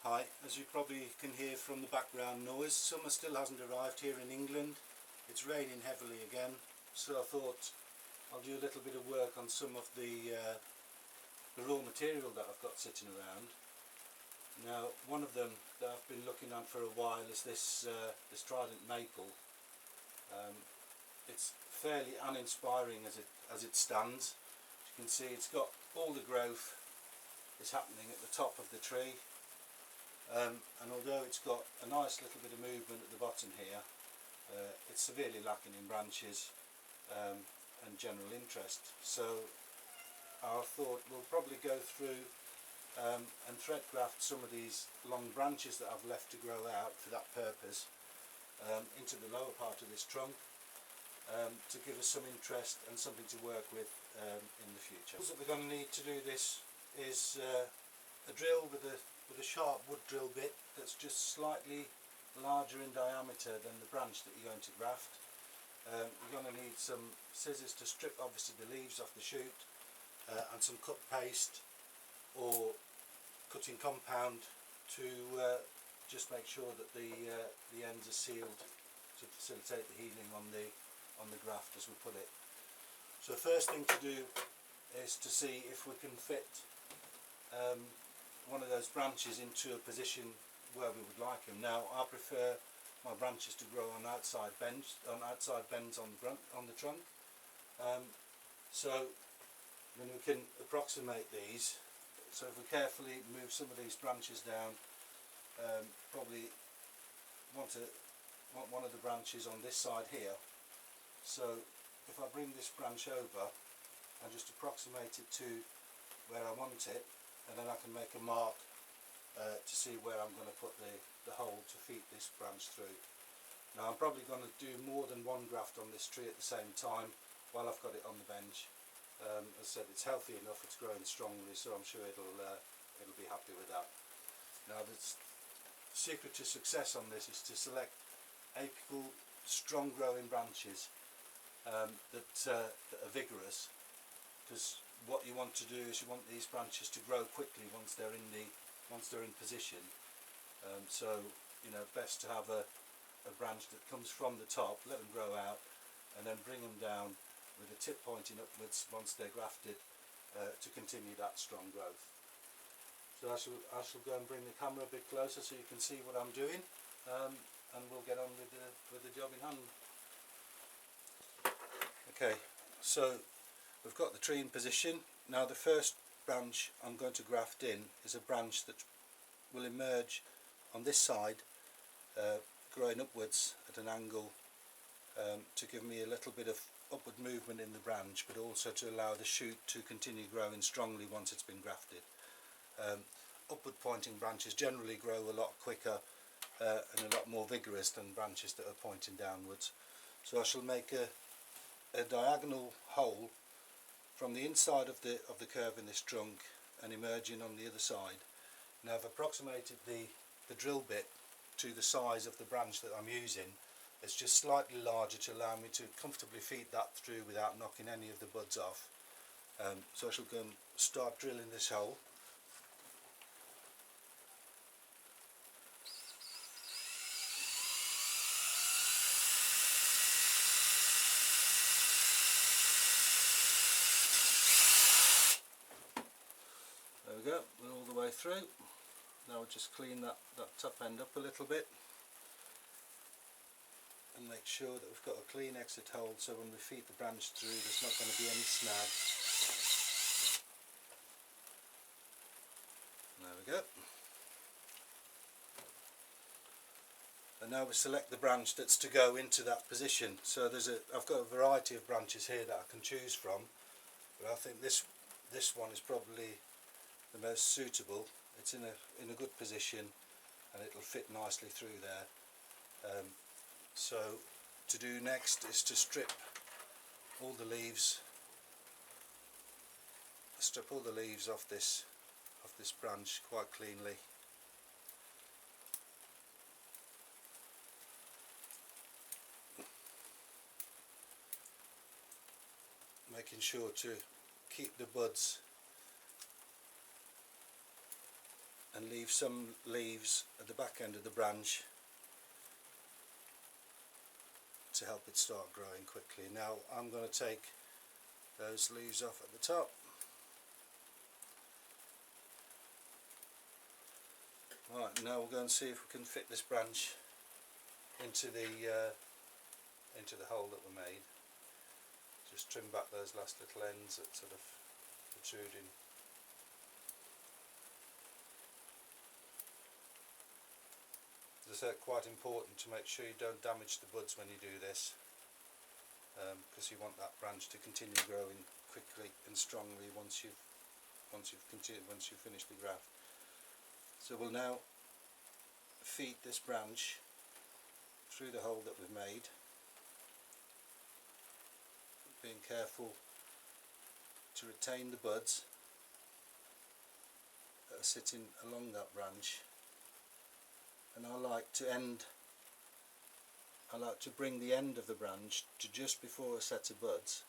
Hi, as you probably can hear from the background noise, summer still hasn't arrived here in England. It's raining heavily again, so I thought I'll do a little bit of work on some of the raw material that I've got sitting around. Now, one of them that I've been looking at for a while is this Trident maple. It's fairly uninspiring as it stands. As you can see, it's got all the growth is happening at the top of the tree, and although it's got a nice little bit of movement at the bottom here, it's severely lacking in branches and general interest. So I thought we'll probably go through and thread graft some of these long branches that I've left to grow out for that purpose into the lower part of this trunk, to give us some interest and something to work with in the future. What we're going to need to do this is a drill with a sharp wood drill bit that's just slightly larger in diameter than the branch that you're going to graft. You're going to need some scissors to strip obviously the leaves off the shoot, and some cut paste or cutting compound to just make sure that the ends are sealed to facilitate the healing on the graft, as we put it. So the first thing to do is to see if we can fit one of those branches into a position where we would like them. Now, I prefer my branches to grow on outside bends on the trunk. So then we can approximate these. So if we carefully move some of these branches down, probably want one of the branches on this side here. So if I bring this branch over and just approximate it to where I want it, and then I can make a mark to see where I'm going to put the hole to feed this branch through. Now, I'm probably going to do more than one graft on this tree at the same time while I've got it on the bench. As I said, it's healthy enough, it's growing strongly, so I'm sure it'll be happy with that. Now, the secret to success on this is to select apical, strong growing branches that are vigorous, because what you want to do is you want these branches to grow quickly once they're in position. So, you know, best to have a branch that comes from the top, let them grow out, and then bring them down with the tip pointing upwards once they're grafted, to continue that strong growth. So I shall go and bring the camera a bit closer so you can see what I'm doing, and we'll get on with the job in hand. Okay, so we've got the tree in position. Now, the first branch I'm going to graft in is a branch that will emerge on this side, growing upwards at an angle, to give me a little bit of upward movement in the branch, but also to allow the shoot to continue growing strongly once it's been grafted. Upward pointing branches generally grow a lot quicker and a lot more vigorous than branches that are pointing downwards. So I shall make a diagonal hole from the inside of the curve in this trunk and emerging on the other side. Now, I've approximated the drill bit to the size of the branch that I'm using. It's just slightly larger to allow me to comfortably feed that through without knocking any of the buds off. So I shall go and start drilling this hole. There we go, we're all the way through. Now we'll just clean that top end up a little bit and make sure that we've got a clean exit hole, so when we feed the branch through there's not going to be any snag. There we go. And now we select the branch that's to go into that position. So I've got a variety of branches here that I can choose from, but I think this one is probably the most suitable. It's in a good position and it'll fit nicely through there. So to do next is to strip all the leaves off this branch quite cleanly. Making sure to keep the buds and leave some leaves at the back end of the branch to help it start growing quickly. Now I'm going to take those leaves off at the top. Right, now we'll go and see if we can fit this branch into the hole that we made. Just trim back those last little ends that sort of protruding. As I said, quite important to make sure you don't damage the buds when you do this, because you want that branch to continue growing quickly and strongly once you've finished the graft. So we'll now feed this branch through the hole that we've made, being careful to retain the buds that are sitting along that branch. And I like to bring the end of the branch to just before a set of buds,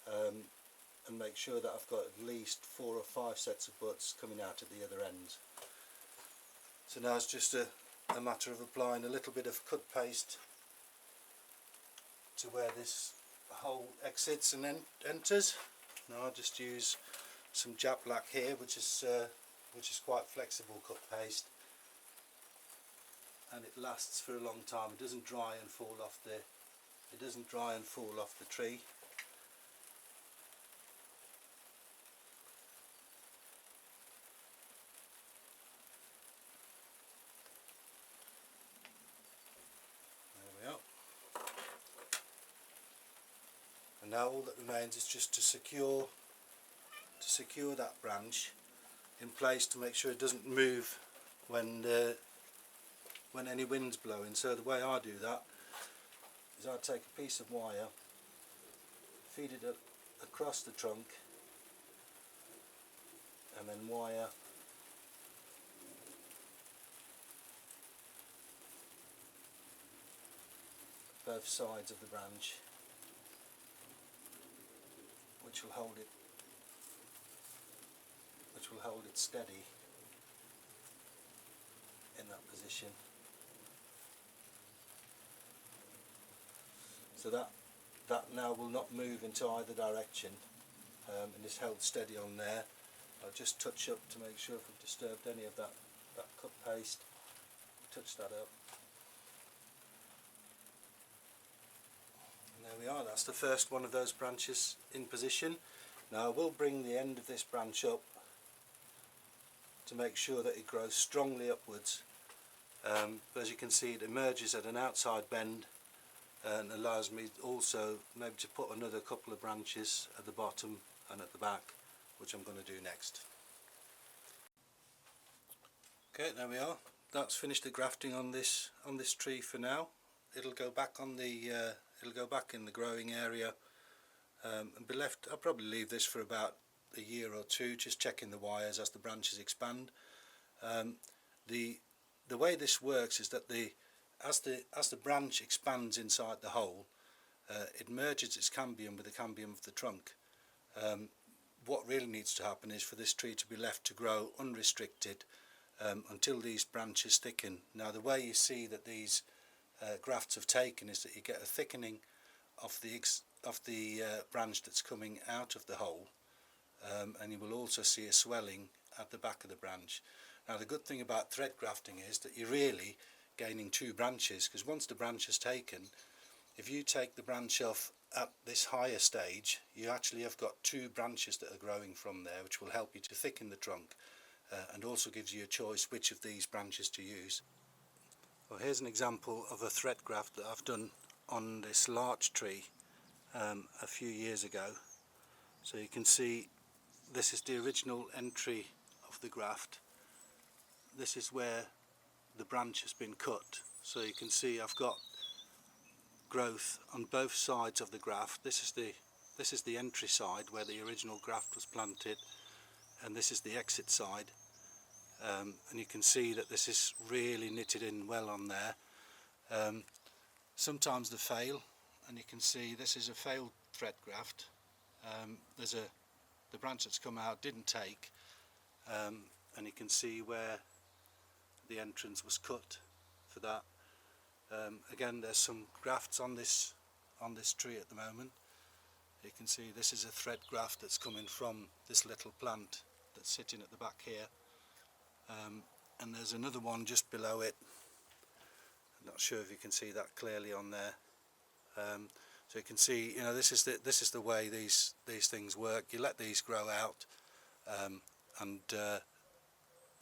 and make sure that I've got at least 4 or 5 sets of buds coming out at the other end. So now it's just a matter of applying a little bit of cut paste to where this hole exits and enters. Now I'll just use some Jap Black here, which is quite flexible cut paste, and it lasts for a long time. It doesn't dry and fall off the tree. And now all that remains is just to secure that branch in place to make sure it doesn't move when any wind's blowing. So the way I do that is I take a piece of wire, feed it up across the trunk, and then wire both sides of the branch, which will hold it steady in that position. So that now will not move into either direction, and is held steady on there. I'll just touch up to make sure if I've disturbed any of that cut paste. Touch that up. And there we are, that's the first one of those branches in position. Now I will bring the end of this branch up to make sure that it grows strongly upwards. But as you can see, it emerges at an outside bend and allows me also maybe to put another couple of branches at the bottom and at the back, which I'm going to do next. Okay, there we are. That's finished the grafting on this tree for now. It'll go back in the growing area and be left. I'll probably leave this for about a year or two, just checking the wires as the branches expand. The way this works is that as the branch expands inside the hole, it merges its cambium with the cambium of the trunk. What really needs to happen is for this tree to be left to grow unrestricted until these branches thicken. Now the way you see that these grafts have taken is that you get a thickening of the branch that's coming out of the hole, and you will also see a swelling at the back of the branch. Now the good thing about thread grafting is that you're really gaining 2 branches, because once the branch is taken, if you take the branch off at this higher stage, you actually have got 2 branches that are growing from there, which will help you to thicken the trunk, and also gives you a choice which of these branches to use. Well, here's an example of a thread graft that I've done on this larch tree a few years ago. So you can see this is the original entry of the graft. This is where the branch has been cut, so you can see I've got growth on both sides of the graft. This is the entry side where the original graft was planted, and this is the exit side, and you can see that this is really knitted in well on there. Sometimes they fail, and you can see this is a failed thread graft. The branch that's come out didn't take, and you can see where the entrance was cut for that. Again, there's some grafts on this tree at the moment. You can see this is a thread graft that's coming from this little plant that's sitting at the back here, and there's another one just below it. I'm not sure if you can see that clearly on there. So you can see, this is the way these things work. You let these grow out, and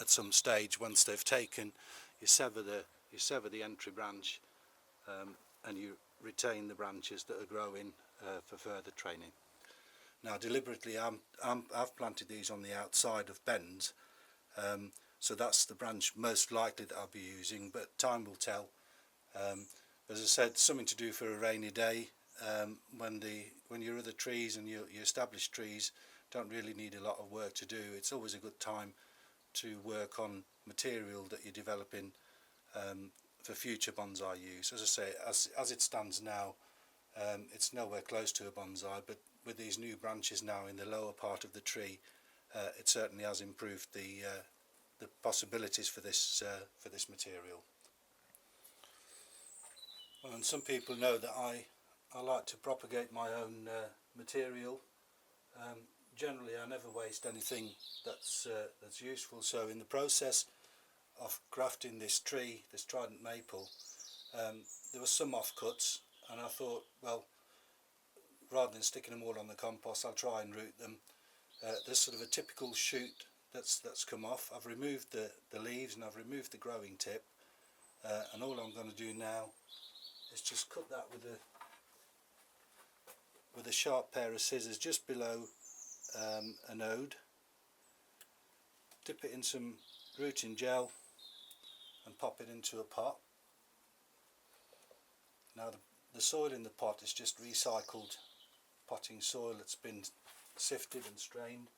at some stage, once they've taken, you sever the entry branch, and you retain the branches that are growing for further training. Now, deliberately, I've planted these on the outside of bends, so that's the branch most likely that I'll be using, but time will tell. As I said, something to do for a rainy day, when your other trees and your established trees don't really need a lot of work to do. It's always a good time to work on material that you're developing for future bonsai use. As I say, as it stands now, it's nowhere close to a bonsai, but with these new branches now in the lower part of the tree, it certainly has improved the possibilities for this material. Well, and some people know that I like to propagate my own material. Generally, I never waste anything that's useful. So in the process of grafting this tree, this Trident maple, there were some offcuts, and I thought, well, rather than sticking them all on the compost, I'll try and root them. There's sort of a typical shoot that's come off. I've removed the leaves and I've removed the growing tip, and all I'm going to do now is just cut that with a sharp pair of scissors just below a node. Dip it in some rooting gel and pop it into a pot. Now the soil in the pot is just recycled potting soil that's been sifted and strained,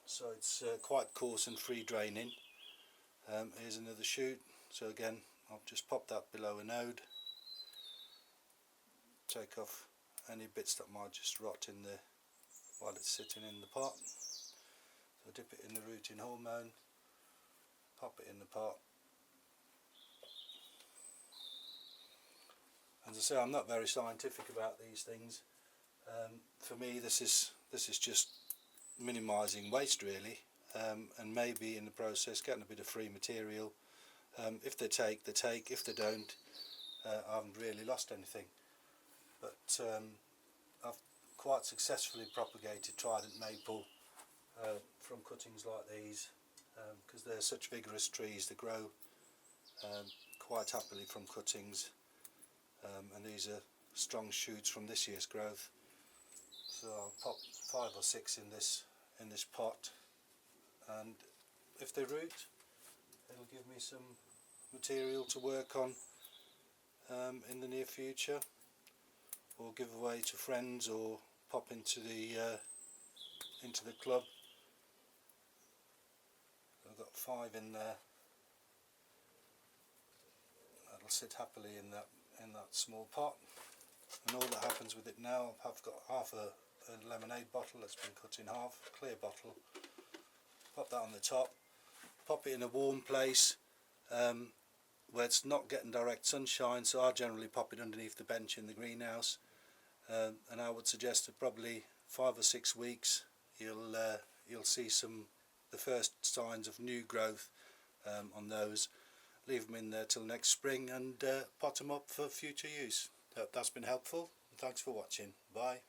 so it's quite coarse and free draining. Here's another shoot, so again I'll just pop that below a node, take off any bits that might just rot in the while it's sitting in the pot. So dip it in the rooting hormone, pop it in the pot. As I say, I'm not very scientific about these things. For me, this is just minimising waste really, and maybe in the process getting a bit of free material. If they take, they take. If they don't, I haven't really lost anything. But I've quite successfully propagated Trident maple from cuttings like these, because they're such vigorous trees. They grow quite happily from cuttings, and these are strong shoots from this year's growth. So I'll pop 5 or 6 in this pot, and if they root, it'll give me some material to work on in the near future, or give away to friends, or pop into the club. I've got 5 in there. That'll sit happily in that small pot. And all that happens with it now, I've got half a lemonade bottle that's been cut in half, a clear bottle. Pop that on the top. Pop it in a warm place where it's not getting direct sunshine, so I generally pop it underneath the bench in the greenhouse, and I would suggest that probably 5 or 6 weeks you'll see the first signs of new growth on those. Leave them in there till next spring and pot them up for future use. Hope that's been helpful. Thanks for watching. Bye.